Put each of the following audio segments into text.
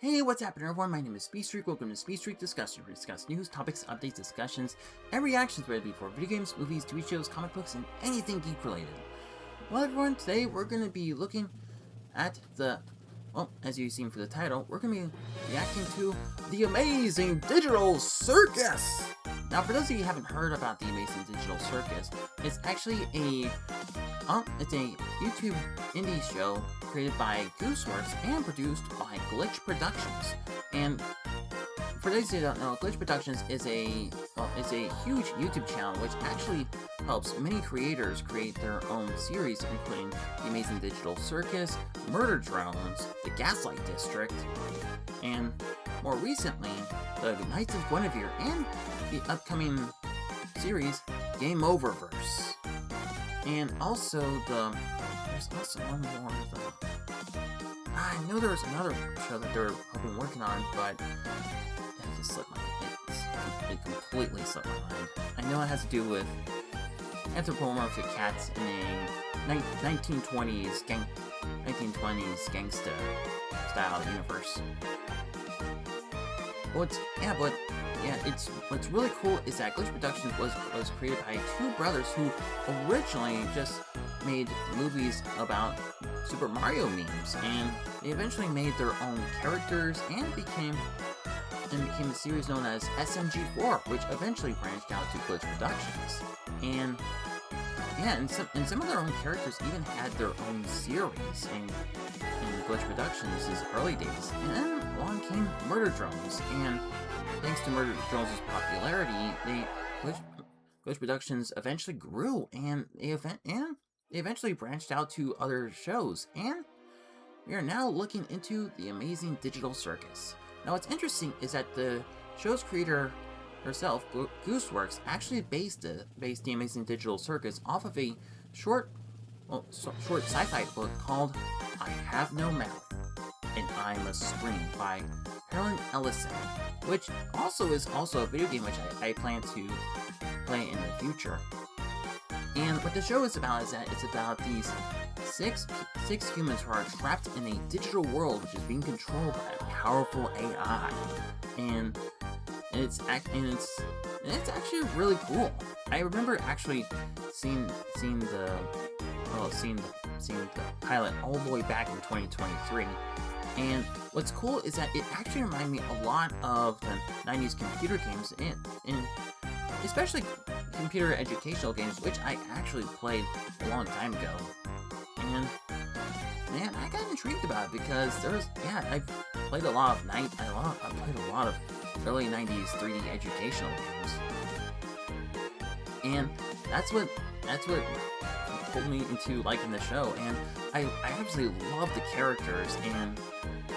Hey, what's happening everyone? My name is Speedstreak. Welcome to Speedstreak Discussion. We discuss news, topics, updates, discussions, and reactions whether it be for video games, movies, TV shows, comic books, and anything geek related. Well everyone, today we're going to be looking at as you've seen for the title, we're going to be reacting to the Amazing Digital Circus! Now for those of you who haven't heard about the Amazing Digital Circus, it's actually it's a YouTube indie show created by Gooseworx and produced by Glitch Productions. And for those who don't know, Glitch Productions is a huge YouTube channel which actually helps many creators create their own series, including the Amazing Digital Circus, Murder Drones, the Gaslight District, and more recently, the Knights of Guinevere, and the upcoming series Game Oververse. And also there's also one more I know there was another show that they're working on, but it just slipped my mind. It completely slipped my mind. I know it has to do with anthropomorphic cats in a 1920s gangsta style universe. What's really cool is that Glitch Productions was created by two brothers who originally just made movies about Super Mario memes, and they eventually made their own characters and became a series known as SMG4, which eventually branched out to Glitch Productions. And yeah, and some of their own characters even had their own series in Glitch Productions' early days. And then along came Murder Drones, and thanks to Murder Drones' popularity, Glitch Productions eventually grew, and they eventually branched out to other shows. And we are now looking into the Amazing Digital Circus. Now, what's interesting is that the show's creator herself, Gooseworx, actually based the Amazing Digital Circus off of a short sci-fi book called I Have No Mouth and I Must Scream by Helen Ellison, which is also a video game which I plan to play in the future. And what the show is about is that it's about these six humans who are trapped in a digital world which is being controlled by a powerful AI, and it's actually really cool. I remember actually seeing the pilot all the way back in 2023. And what's cool is that it actually reminded me a lot of the 90s computer games, and especially computer educational games, which I actually played a long time ago. And man, I got intrigued about it because I've played a lot of early 90s 3D educational games, and that's what pulled me into liking the show. And I absolutely love the characters, and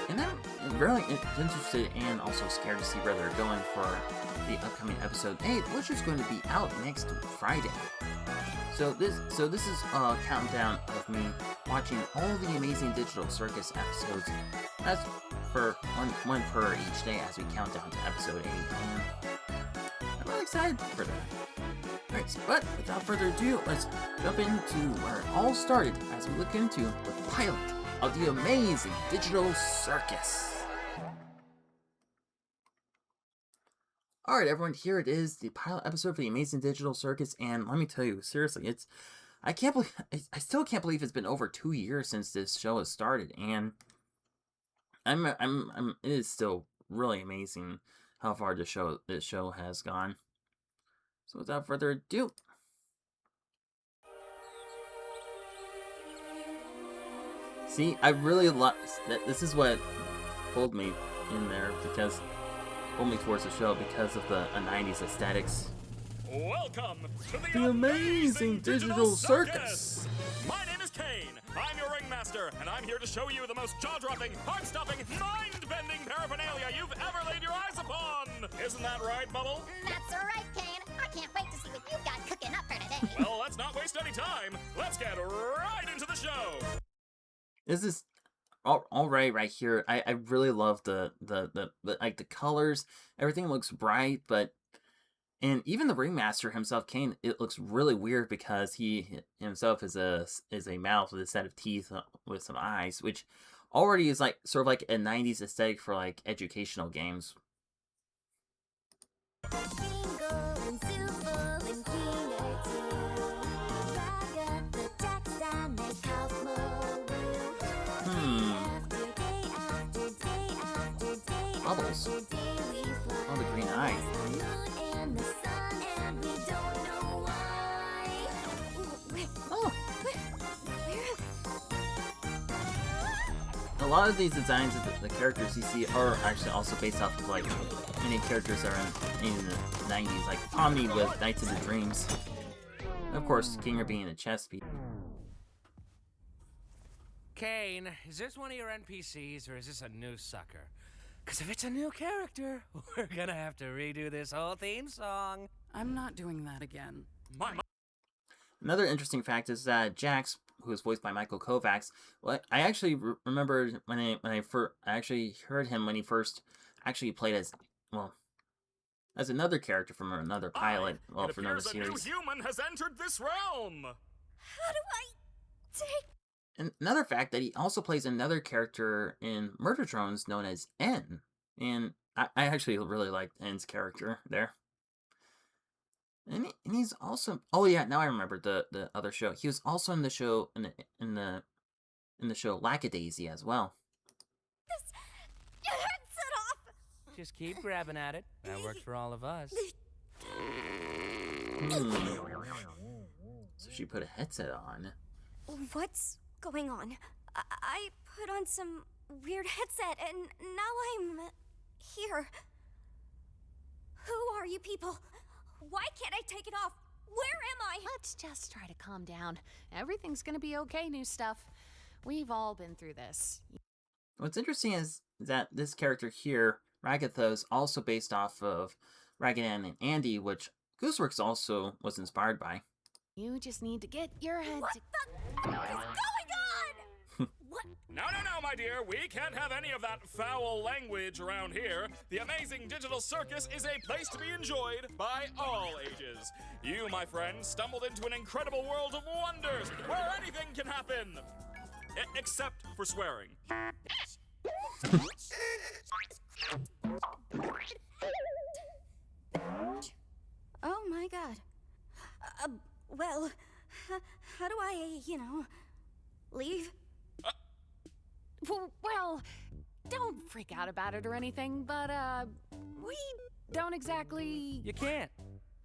I'm really interested and also scared to see where they're going for the upcoming episode 8, which is going to be out next Friday. So this is a countdown of me watching all the Amazing Digital Circus episodes. That's for one per each day as we count down to episode 8, and I'm really excited for that. Alright, but without further ado, let's jump into where it all started as we look into the pilot of the Amazing Digital Circus. Alright everyone, here it is, the pilot episode of the Amazing Digital Circus, and let me tell you, seriously, I still can't believe it's been over 2 years since this show has started, and it is still really amazing how far this show has gone. So without further ado, see, I really love that. This is what pulled me in there, because pulled me towards the show because of the 90s aesthetics. Welcome to the Amazing Digital Circus! My name is Kane. I'm your ringmaster, and I'm here to show you the most jaw-dropping, heart-stopping, mind-bending paraphernalia you've ever laid your eyes upon. Isn't that right, Bubble? That's right, Kane. I can't wait to see what you've got cooking up for today. Well, let's not waste any time. Let's get right into the show. This is all right here. I really love the colors. Everything looks bright, and even the ringmaster himself, Kane, it looks really weird because he himself is a mouth with a set of teeth with some eyes, which already is like sort of like a 90s aesthetic for like educational games. Bubbles. Oh, the green eye. Oh. A lot of these designs of the characters you see are actually also based off of like many characters that are in the 90s, like Omni with Knights of the Dreams. And of course, Kinger being a chess piece. Kane, is this one of your NPCs or is this a new sucker? Because if it's a new character, we're gonna have to redo this whole theme song. I'm not doing that again. Another interesting fact is that Jax, who is voiced by Michael Kovacs, well, I actually remembered when I actually heard him when he first actually played as, well, as another character from another pilot, well, for another series. A new human has entered this realm. How do I take... And another fact that he also plays another character in Murder Drones known as N. And I actually really liked N's character there. And he's also, oh yeah, now I remember the other show. He was also in the show in the show Lackadaisy as well. This hurts it off. Just keep grabbing at it. That works for all of us. So she put a headset on. What's going on? I put on some weird headset and now I'm here. Who are you people? Why can't I take it off? Where am I? Let's just try to calm down. Everything's gonna be okay, new stuff. We've all been through this. What's interesting is that this character here, Ragatha, is also based off of Ragged Ann and Andy, which Gooseworx also was inspired by. You just need to get your head What to... the is going on? What? No, my dear. We can't have any of that foul language around here. The Amazing Digital Circus is a place to be enjoyed by all ages. You, my friend, stumbled into an incredible world of wonders where anything can happen. Except for swearing. Oh my god. Well, how do I, leave? Well, don't freak out about it or anything, but, we don't exactly... You can't.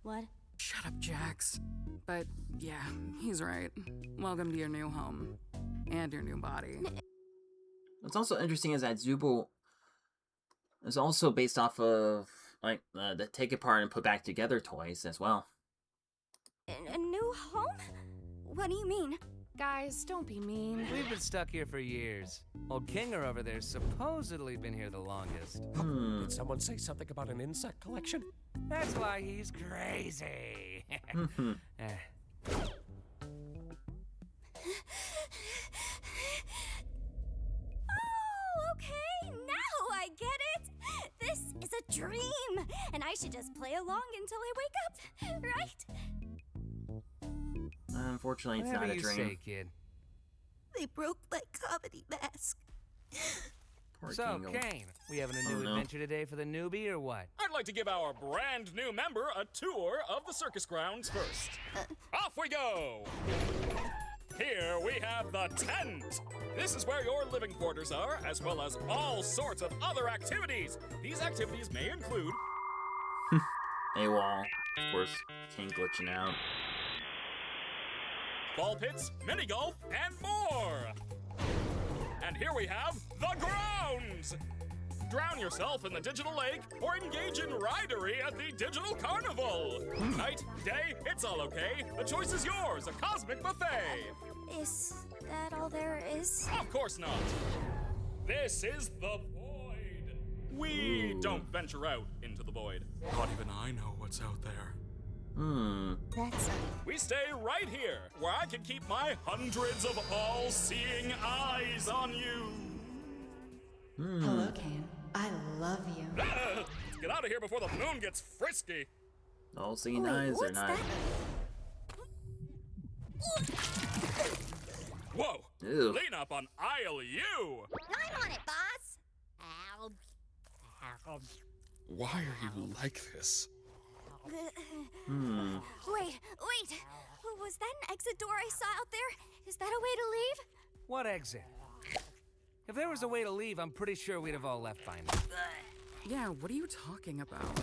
What? Shut up, Jax. But, yeah, he's right. Welcome to your new home. And your new body. What's also interesting is that Zubul is also based off of, like, the Take Apart and Put Back Together toys as well. A new home? What do you mean? Guys, don't be mean. We've been stuck here for years. Old Kinger over there's supposedly been here the longest. Did someone say something about an insect collection? That's why he's crazy. Oh, okay, now I get it. This is a dream, and I should just play along until I wake up, right? Unfortunately, it's Whatever not a you dream. say, kid. They broke my comedy mask. Poor So, Kingle. Kane, we having a new no. adventure today for the newbie or what? I'd like to give our brand new member a tour of the circus grounds first. Off we go! Here we have the tent. This is where your living quarters are, as well as all sorts of other activities. These activities may include... AWOL. Of course, King glitching out. ball pits, mini golf, and more. And here we have the grounds. Drown yourself in the digital lake or engage in ridery at the digital carnival. Night, day, it's all okay. The choice is yours, a cosmic buffet. Is that all there is? Of course not. This is the void. We don't venture out into the void. Not even I know what's out there. That's We stay right here, where I can keep my hundreds of all-seeing eyes on you. Hello, Kane. I love you. Let's get out of here before the moon gets frisky. All seeing Wait, eyes or what's not. that? Whoa! Ew. Lean up on aisle U. I'm on it, boss. Why are you like this? Wait. Was that an exit door I saw out there? Is that a way to leave? What exit? If there was a way to leave, I'm pretty sure we'd have all left by now. Yeah, what are you talking about?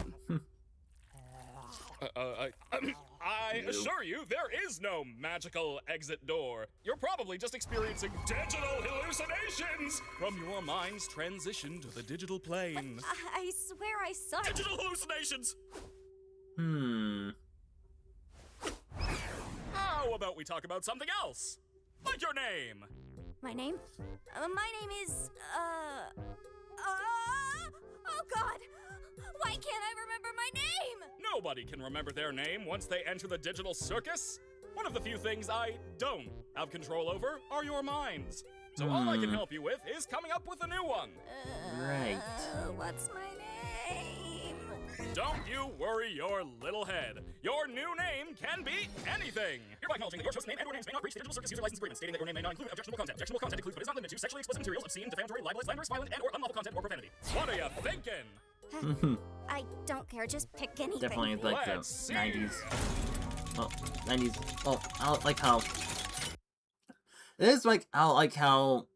I assure you, there is no magical exit door. You're probably just experiencing digital hallucinations from your mind's transition to the digital plane. I swear I saw it. Digital hallucinations! How about we talk about something else? Like your name. My name? My name is, oh God! Why can't I remember my name? Nobody can remember their name once they enter the digital circus. One of the few things I don't have control over are your minds. So all I can help you with is coming up with a new one. Right. What's my name? Don't you worry your little head. Your new name can be anything. Hereby acknowledging that your chosen name and/or names may not breach the Digital Circus user license agreement, stating that your name may not include objectionable content. Objectionable content includes but is not limited to sexually explicit materials, obscene, defamatory, libelous, slanderous, violent, and/or unlawful content or profanity. What are you thinking? I don't care, just pick anything. Definitely like the Let's see. 90s. Well, 90s. Well, I like how. It is like how.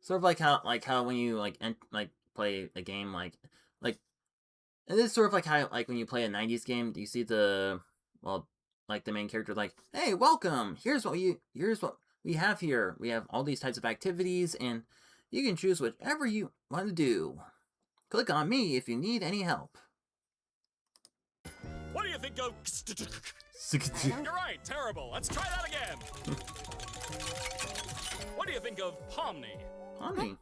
Sort of like how when you play a game like it is sort of like how when you play a 90s game, you see the main character like, hey, welcome. Here's what we have here. We have all these types of activities, and you can choose whatever you want to do. Click on me if you need any help. What do you think of... You're right, terrible. Let's try that again. What do you think of Pomni? Pomni.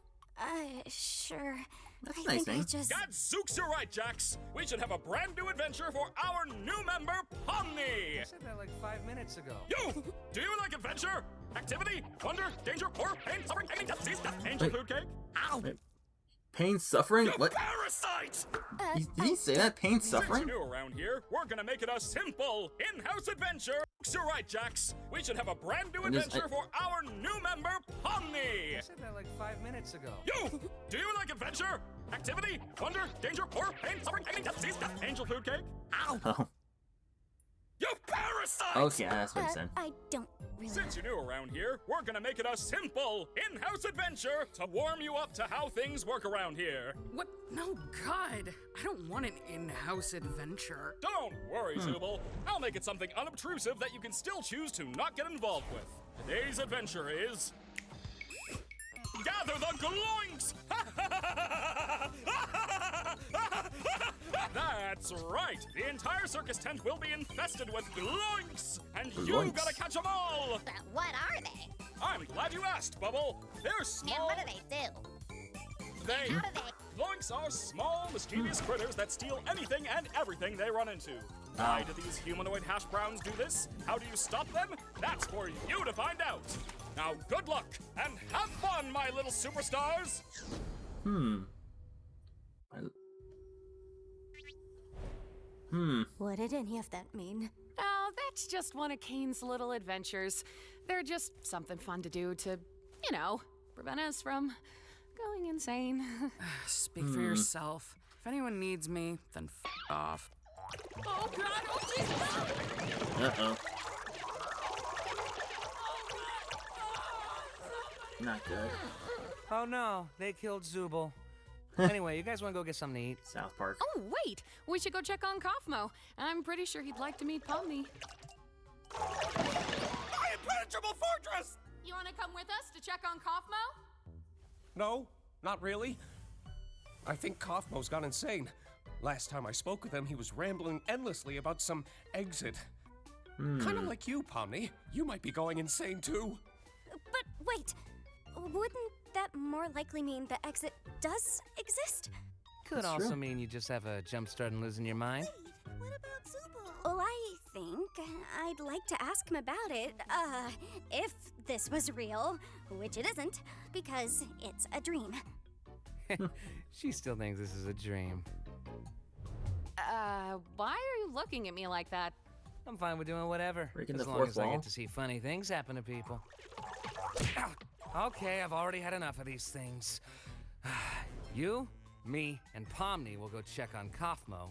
Sure. That's a I nice think I name. just... Gadzooks, you're right, Jax. We should have a brand new adventure for our new member, Pomni. I said that like 5 minutes ago. You! Do you like adventure? Activity? Wonder? Danger? Horror? Pain? Suffering? Pain? Death? Disease? Death? Angel Wait. food cake? Ow! Wait. Pain, suffering? You What? parasite! Did he say that? Pain, Since you're suffering? new around here, we're gonna make it a simple in-house adventure. You're right, Jax. We should have a brand new adventure for our new member, Pomni. I said that like 5 minutes ago. You! Do you like adventure? Activity? Wonder? Danger? Horror? Pain? Suffering? Pain? Death? Disease? Death? Angel food cake? Ow! Oh, You parasite! okay, that's what he said. I don't really... Since you're new around here, we're gonna make it a simple in-house adventure to warm you up to how things work around here. What? No, God. I don't want an in-house adventure. Don't worry, Zooble. I'll make it something unobtrusive that you can still choose to not get involved with. Today's adventure is... Gather the Gloinks! That's right! The entire circus tent will be infested with Gloinks! And you Gloinks. gotta catch them all! But what are they? I'm glad you asked, Bubble. They're And small... what do they do? They... How do they? Gloinks are small, mischievous critters that steal anything and everything they run into. Why do these humanoid hash browns do this? How do you stop them? That's for you to find out. Now, good luck, and have fun, my little superstars! What did any of that mean? Oh, that's just one of Kane's little adventures. They're just something fun to do to, prevent us from going insane. Speak for yourself. If anyone needs me, then off. Oh, God! Oh, Jesus! Uh-oh. Not good. Oh no, they killed Zooble. Anyway, you guys want to go get something to eat? South Park. Oh, wait! We should go check on Kaufmo. I'm pretty sure he'd like to meet Pomni. My impenetrable fortress! You want to come with us to check on Kaufmo? No, not really. I think Kaufmo's gone insane. Last time I spoke with him, he was rambling endlessly about some exit. Kind of like you, Pomni. You might be going insane too. But wait, wouldn't that more likely mean the exit does exist? Could That's also true. mean you just have a jump start and losing your mind. What about Zooble? Well, I think I'd like to ask him about it, if this was real, which it isn't, because it's a dream. She still thinks this is a dream. Why are you looking at me like that? I'm fine with doing whatever. Breaking as the long fourth as I wall. get to see funny things happen to people. Okay, I've already had enough of these things. You, me, and Pomni will go check on Kaufmo,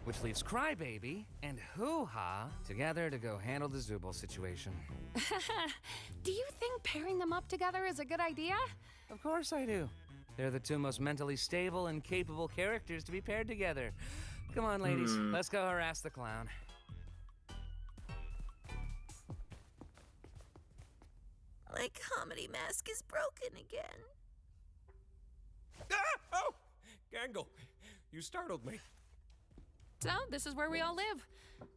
which leaves Crybaby and Hoo-Ha together to go handle the Zooble situation. Do you think pairing them up together is a good idea? Of course I do. They're the two most mentally stable and capable characters to be paired together. Come on, ladies, let's go harass the clown. My comedy mask is broken again. Ah! Oh! Gangle, you startled me. So, this is where we all live.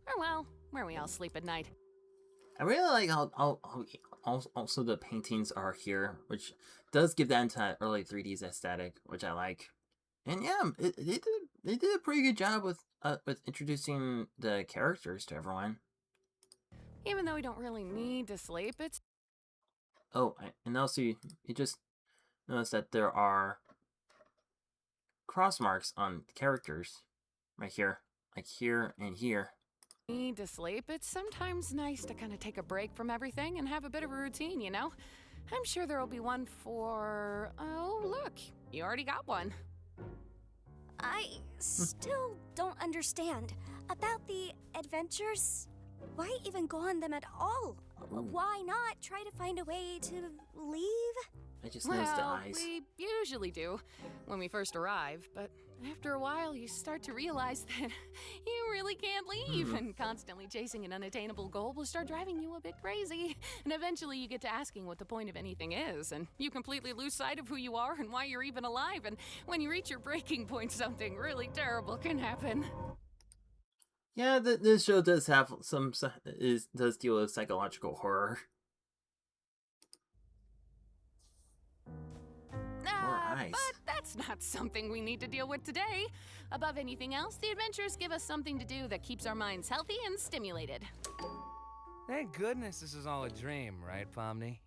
Or, well, where we all sleep at night. I really like how also the paintings are here, which does give that into that early 3Ds aesthetic, which I like. And yeah, they did a pretty good job with introducing the characters to everyone. Even though we don't really need to sleep, it's... Oh, and also you just notice that there are cross marks on the characters right here, like here and here. Need to sleep, it's sometimes nice to kind of take a break from everything and have a bit of a routine, you know? I'm sure there'll be one for... Oh, look, you already got one. I still don't understand. About the adventures, why even go on them at all? Why not try to find a way to leave? I just noticed the Well, eyes. we usually do when we first arrive, but after a while you start to realize that you really can't leave, and constantly chasing an unattainable goal will start driving you a bit crazy. And eventually you get to asking what the point of anything is, and you completely lose sight of who you are and why you're even alive, and when you reach your breaking point, something really terrible can happen. Yeah, this show does have does deal with psychological horror. Eyes. But that's not something we need to deal with today. Above anything else, the adventures give us something to do that keeps our minds healthy and stimulated. Thank goodness this is all a dream, right, Pomni?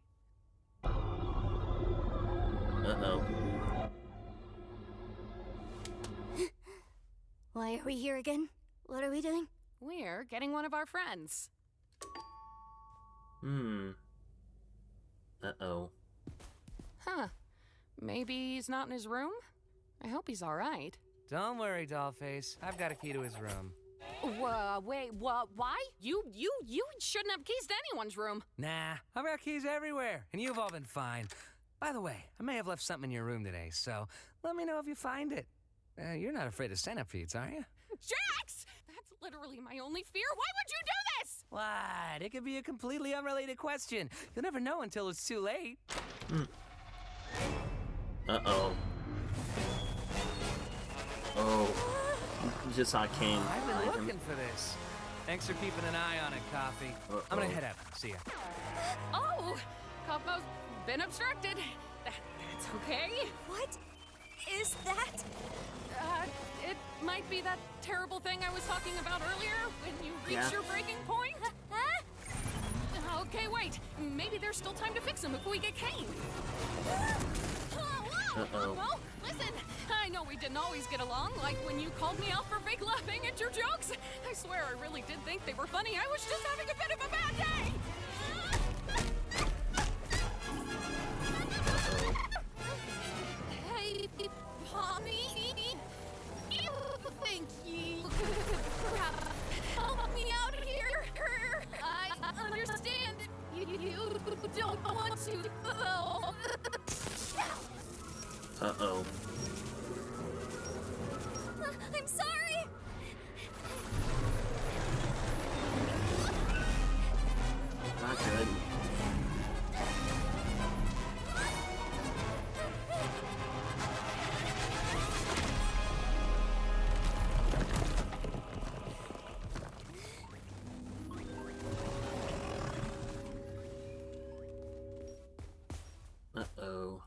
Uh-oh. Why are we here again? What are we doing? We're getting one of our friends. Uh-oh. Huh. Maybe he's not in his room? I hope he's all right. Don't worry, Dollface. I've got a key to his room. Wait, why? You shouldn't have keys to anyone's room. Nah, I've got keys everywhere, and you've all been fine. By the way, I may have left something in your room today, so let me know if you find it. You're not afraid of centipedes, are you? Jax! That's literally my only fear. Why would you do this? What? It could be a completely unrelated question. You'll never know until it's too late. Uh-oh. Oh. You just saw Kane I've behind been him. looking for this. Thanks for keeping an eye on it, Coffee. I'm gonna head out. See ya. Oh! Kaufmo's been obstructed. That's okay. What is that? It might be that terrible thing I was talking about earlier when you reach your breaking point. Huh? Okay, wait. Maybe there's still time to fix him if we get Kane. Uh-oh. Well, listen, I know we didn't always get along, like when you called me out for fake laughing at your jokes. I swear I really did think they were funny. I was just having a bit of a bad day. Hey, Pomni. Thank you. Help me out here. I understand. You don't want to, though. Uh-oh. I'm sorry. Not good. Uh-oh.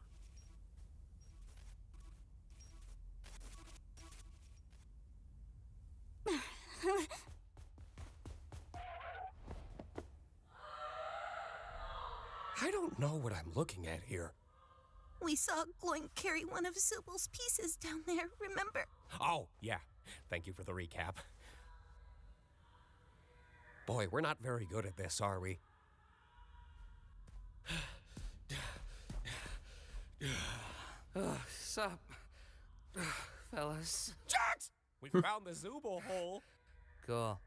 I don't know what I'm looking at here. We saw Gloink carry one of Zooble's pieces down there, remember? Oh, yeah. Thank you for the recap. Boy, we're not very good at this, are we? Sup, fellas? Jax! We found the Zooble hole. Cool.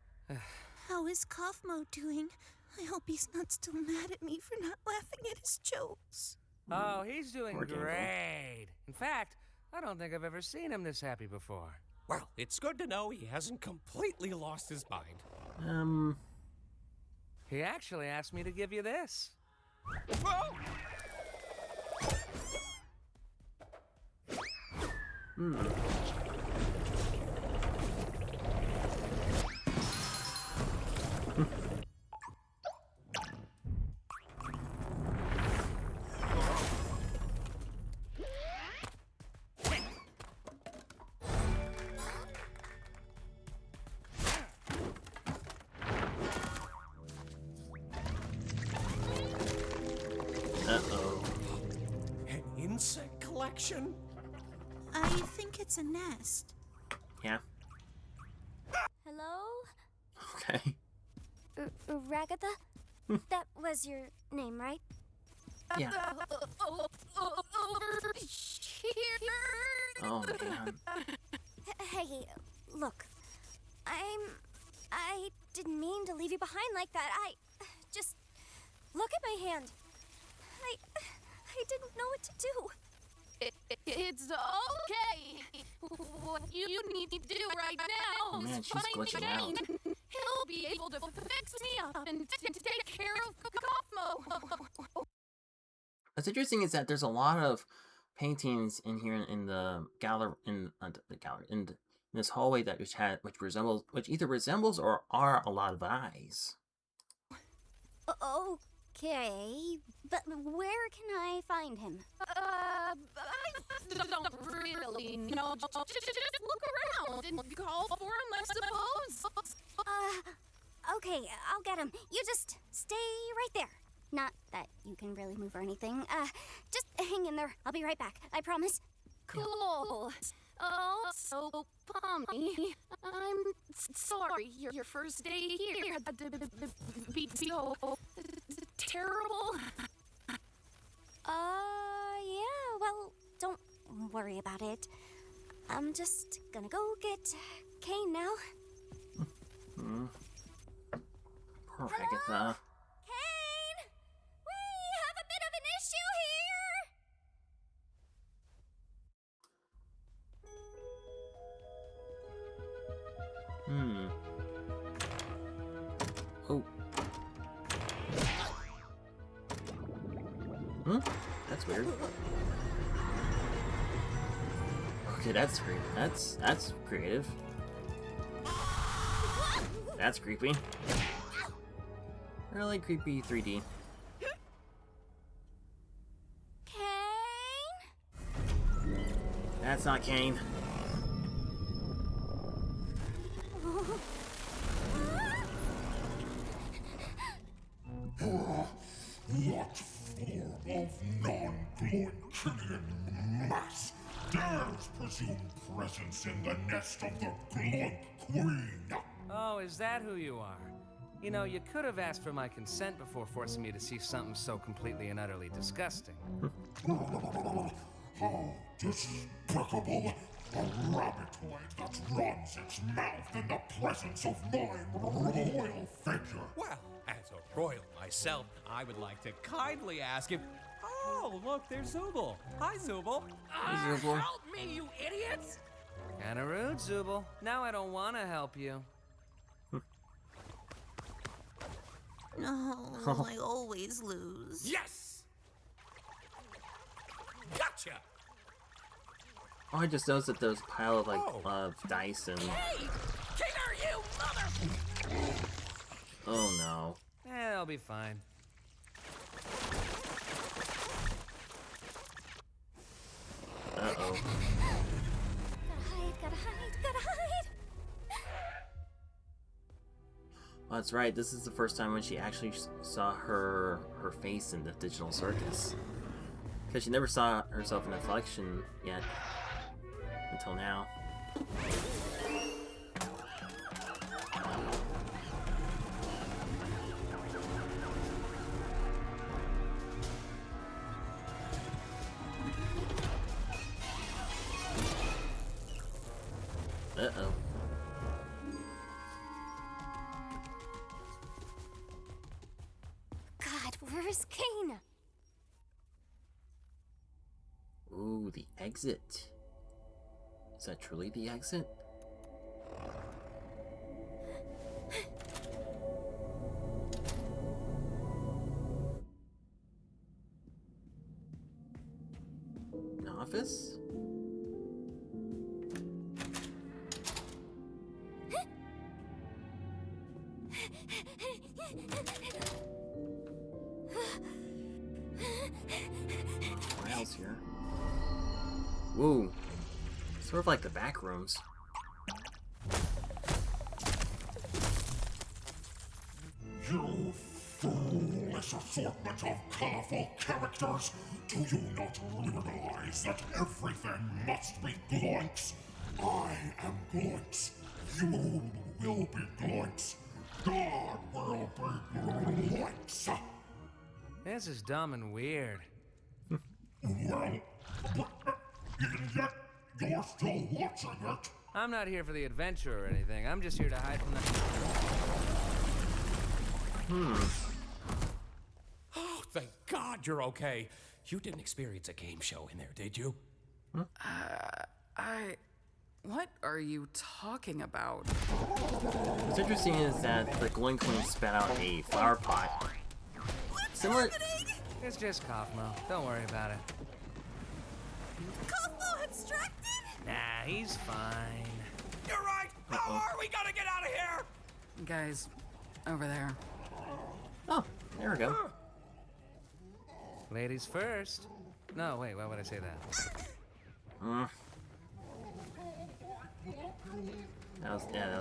How is Kaufmo doing? I hope he's not still mad at me for not laughing at his jokes. Oh, he's doing Poor Dingle. great. In fact, I don't think I've ever seen him this happy before. Well, it's good to know he hasn't completely lost his mind. He actually asked me to give you this. Whoa! Uh-oh. An insect collection? I think it's a nest. Yeah. Hello? Okay. Ragatha? That was your name, right? Yeah. Over here. Oh, man. Hey, look. I didn't mean to leave you behind like that. Just look at my hand. I didn't know what to do. It's okay. What you need to do right now Oh, man, is she's find glitching Shane. out. He'll be able to fix me up and take care of Kaufmo. What's interesting is that there's a lot of paintings in here in the gallery, in this hallway that which either resembles or are a lot of eyes. Okay, but where can I find him? I don't really know. Just look around and call for him, I suppose. Okay, I'll get him. You just stay right there. Not that you can really move or anything. Just hang in there. I'll be right back. I promise. Cool. Also, Pomni, I'm sorry your first day here had to be so terrible. Yeah, well, don't worry about it. I'm just gonna go get Kane now. Poor Agatha. Kane! We have a bit of an issue here! Oh. That's weird. Okay, that's weird. That's creative. That's creepy. Really creepy 3D. Kane? That's not Kane. What form of non-Gloinkinian mass dares presume presence in the nest of the Gloink Queen? Oh, is that who you are? You know, you could have asked for my consent before forcing me to see something so completely and utterly disgusting. How despicable! A rabbitoid that runs its mouth in the presence of my royal figure! Well, as a royal myself, I would like to kindly ask if... Oh, look, there's Zooble. Hi, Zooble. Zooble. Help me, you idiots! Kinda rude, Zooble. Now I don't want to help you. No, I always lose. Yes! Gotcha! Oh, I just noticed that there's a pile of of dice and. Hey! Kinger, you mother... Oh no. I'll be fine. Uh-oh. Gotta hide. Well, that's right. This is the first time when she actually saw her face in the digital circus. Because she never saw herself in reflection yet. Until now. Uh-oh. God, where's Kane? Ooh, the exit. Is that truly the exit? An office? Miles here. Whoa. Sort of like the back rooms. You foolish assortment of colorful characters! Do you not realize that everything must be Gloinks? I am Gloinks. You will be Gloinks. God will be Gloinks. This is dumb and weird. Well, and yet you're still watching it. I'm not here for the adventure or anything. I'm just here to hide from the... Oh, thank God you're okay. You didn't experience a game show in there, did you? What are you talking about? What's interesting is that the glowing queen spat out a flower pot. Similar. It's just Kaufmo. Don't worry about it. Kaufmo abstracted? Nah, he's fine. You're right! How are we gonna get out of here? Guys, over there. Oh, there we go. Ladies first. No, wait, why would I say that? That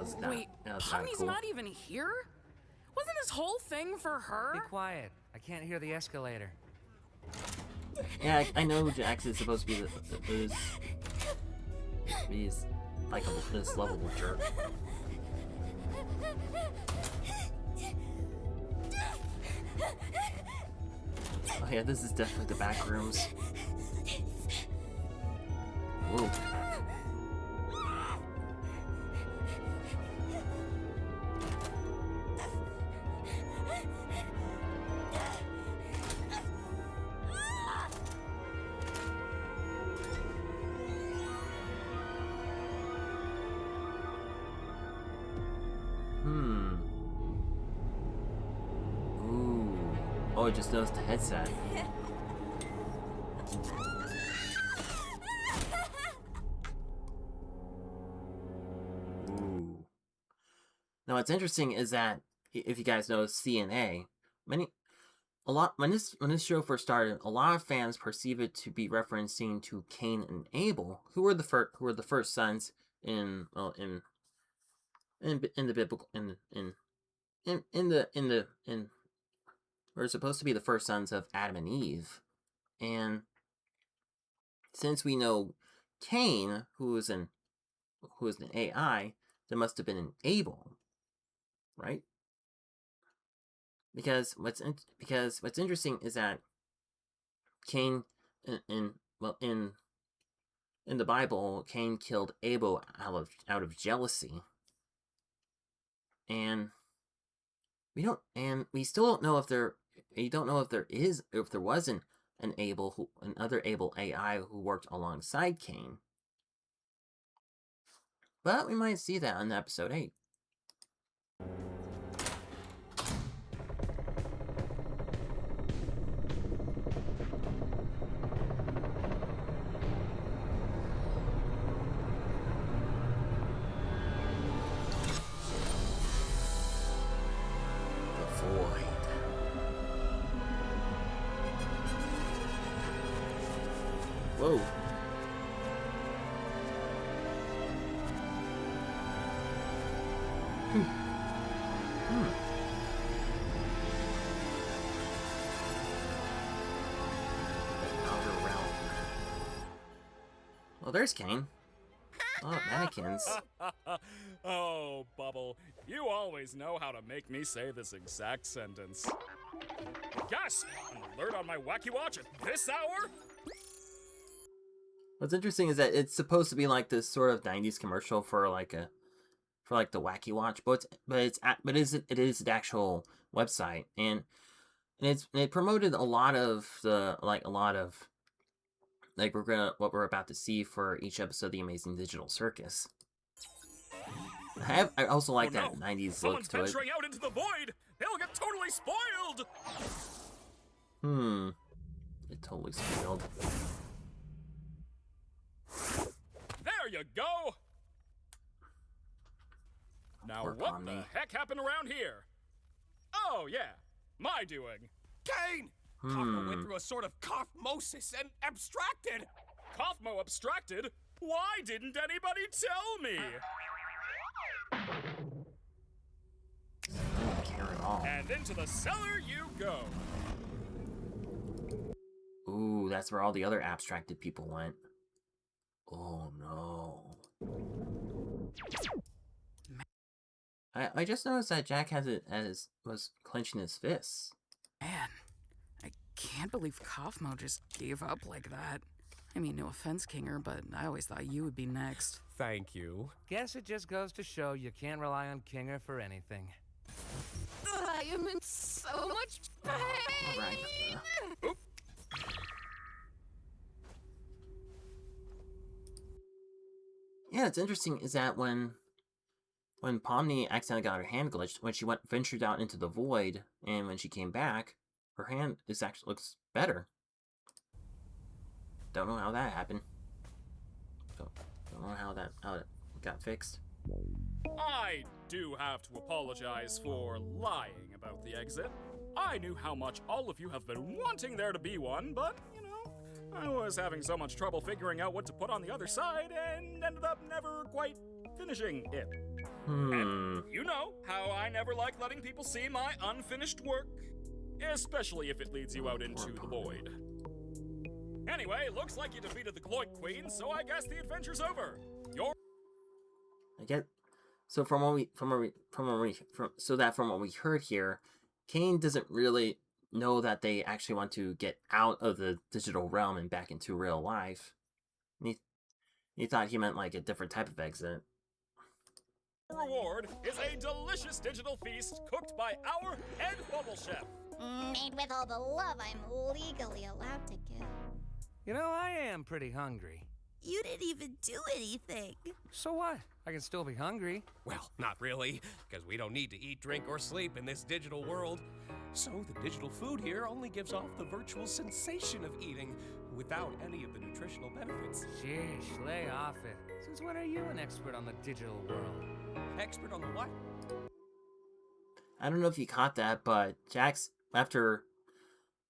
was not. Wait, That was Pomni's not not even here? Wasn't this whole thing for her? Be quiet. I can't hear the escalator. cool. Yeah, I know Jax is supposed to be he's like this lovable jerk. Oh yeah, this is definitely the back rooms. Whoa. Ooh. Oh, I just noticed the headset. Ooh. Now, what's interesting is that if you guys know CNA, when this show first started, a lot of fans perceive it to be referencing to Cain and Abel, who were the first sons in the biblical were supposed to be the first sons of Adam and Eve. And since we know Cain, who is an AI, there must have been an Abel, right? Because what's interesting is that Cain in the Bible, Cain killed Abel out of jealousy. And we still don't know if there wasn't another Abel AI who worked alongside Cain. But we might see that in episode 8. Whoa. Outer realm. Well, there's Cain. Oh, mannequins. Oh, Bubble, you always know how to make me say this exact sentence. Yes! An alert on my Wacky Watch at this hour? What's interesting is that it's supposed to be like this sort of 90s commercial for like the Wacky Watch, but it is an actual website, and it promoted a lot of what we're about to see for each episode of the Amazing Digital Circus. I also like that 90s look Someone's to it. venturing out into the void. They'll get totally spoiled. It totally spoiled. There you go. Now Poor what Pomni. the heck happened around here? Oh yeah, my doing. Kane! Kaufmo went through a sort of cough-mosis and abstracted. Kaufmo abstracted? Why didn't anybody tell me? I don't care at all. And into the cellar you go. Ooh, that's where all the other abstracted people went. Oh no. I just noticed that Jack was clenching his fists. Man, I can't believe Kaufmo just gave up like that. I mean, no offense, Kinger, but I always thought you would be next. Thank you. Guess it just goes to show you can't rely on Kinger for anything. I am in so much pain. Right. Yeah, it's interesting is that when Pomni accidentally got her hand glitched, when she ventured out into the void, and when she came back, her hand looks better. Don't know how that happened. Don't know how it got fixed. I do have to apologize for lying about the exit. I knew how much all of you have been wanting there to be one, but, I was having so much trouble figuring out what to put on the other side and ended up never quite finishing it. And you know how I never like letting people see my unfinished work, especially if it leads you out into the void. Anyway, looks like you defeated the Gloik Queen, so I guess the adventure's over. So from what we heard here, Kane doesn't really know that they actually want to get out of the digital realm and back into real life. He thought he meant like a different type of exit. The reward is a delicious digital feast cooked by our head bubble chef. Made with all the love I'm legally allowed to give. You know, I am pretty hungry. You didn't even do anything. So what? I can still be hungry. Well, not really, because we don't need to eat, drink, or sleep in this digital world. So the digital food here only gives off the virtual sensation of eating without any of the nutritional benefits. Sheesh, lay off it. Since when are you an expert on the digital world? Expert on the what? I don't know if you caught that, but Jack's after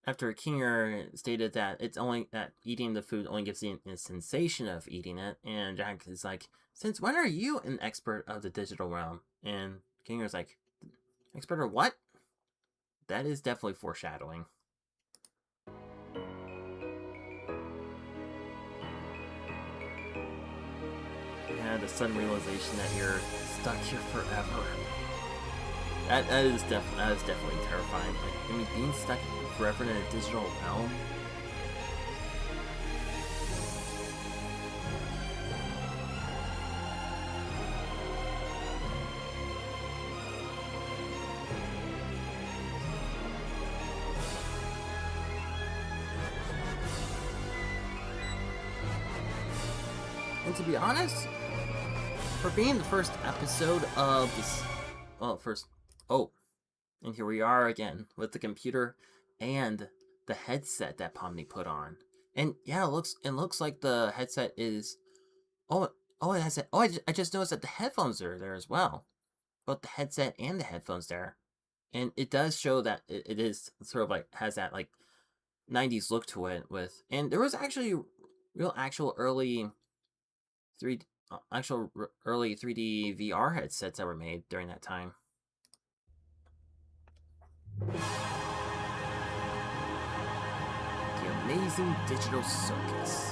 Kinger stated that it's only that eating the food only gives the sensation of eating it, and Jack is like, "Since when are you an expert of the digital realm?" And Kinger's like, "Expert of what?" That is definitely foreshadowing. Yeah, the sudden realization that you're stuck here forever. That is definitely terrifying. Like, I mean, being stuck forever in a digital realm. And to be honest, for being the first episode of this, and here we are again with the computer and the headset that Pomni put on. And yeah, it looks like the headset is, it has it. I just noticed that the headphones are there as well. Both the headset and the headphones there. And it does show that it is sort of like, has that like 90s look to it and there was actually actual early 3D VR headsets that were made during that time. The Amazing Digital Circus.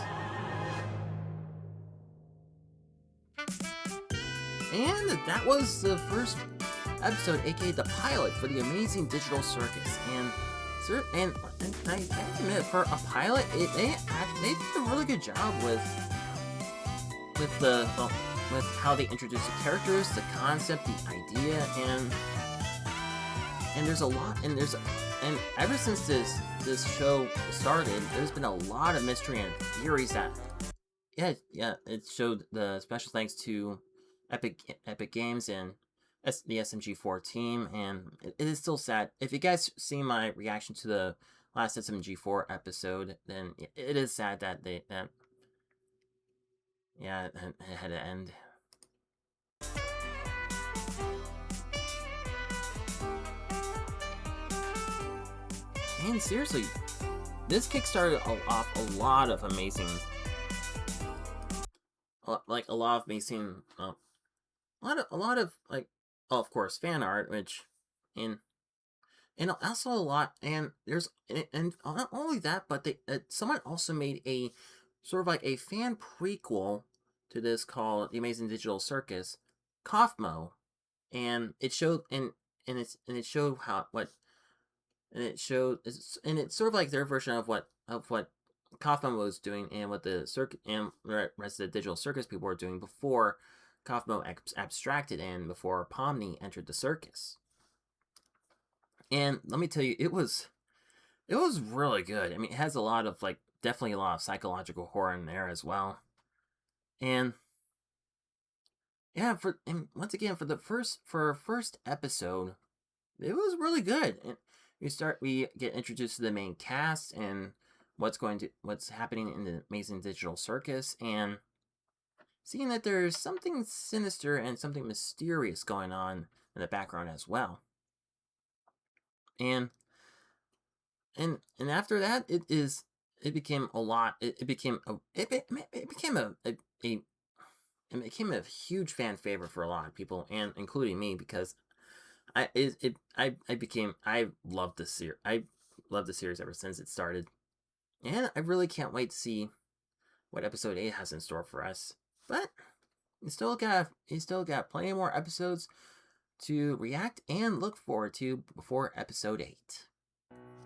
And that was the first episode, aka the pilot, for the Amazing Digital Circus. And and I admit, for a pilot, they did a really good job with how they introduced the characters, the concept, the idea, and there's a lot, and ever since this show started, there's been a lot of mystery and theories that it showed the special thanks to Epic Games and the SMG4 team, and it is still sad. If you guys see my reaction to the last SMG4 episode, then it is sad that it had to end. And seriously, this kickstarted off a lot of amazing, a lot of of course, fan art, which, and also a lot, and there's, and not only that, but someone also made a sort of like a fan prequel to this called The Amazing Digital Circus, Kaufmo, and it showed, and it's sort of like their version of what Kaufmo was doing, and what the circuit and the rest of the Digital Circus people were doing before Kaufmo abstracted and before Pomni entered the circus. And let me tell you, it was really good. I mean, it has a lot of definitely a lot of psychological horror in there as well. And yeah, once again, for our first episode, it was really good. And we get introduced to the main cast and what's happening in the Amazing Digital Circus, and seeing that there's something sinister and something mysterious going on in the background as well. And after that, it became a huge fan favorite for a lot of people, and including me, because I loved the series. I loved the series ever since it started, and I really can't wait to see what episode 8 has in store for us. But you still got plenty more episodes to react and look forward to before episode 8.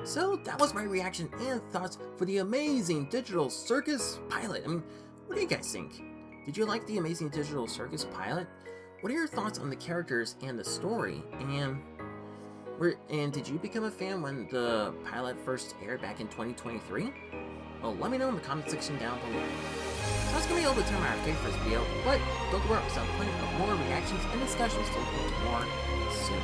So that was my reaction and thoughts for the Amazing Digital Circus pilot. I mean, what do you guys think? Did you like the Amazing Digital Circus pilot? What are your thoughts on the characters and the story? And did you become a fan when the pilot first aired back in 2023? Well, let me know in the comment section down below. So that's going to be all the time I have for this video, but don't worry, I'll have plenty of more reactions and discussions to look into more soon.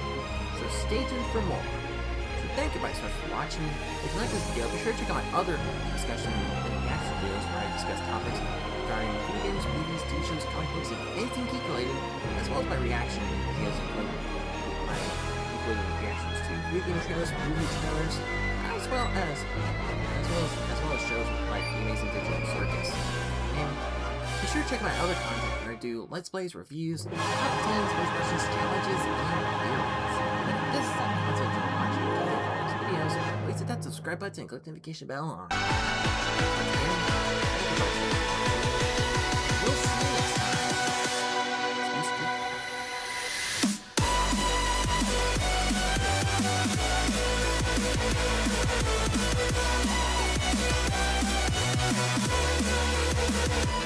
So stay tuned for more. So thank you guys so much for watching. If you like this video, be sure to check out my other discussion and reaction videos where I discuss topics regarding video games, movies, TV shows, comic books, and anything geek related, as well as my reaction videos including reactions to video game trailers, movie trailers, as well as shows like The Amazing Digital Circus. And be sure to check my other content where I do Let's Plays, reviews, top 10s, voice questions, challenges, and theories. And if this is all the content you're watching and don't follow these videos, please hit that subscribe button and click the notification bell on. Once again, we'll see you next time. Speedstreak.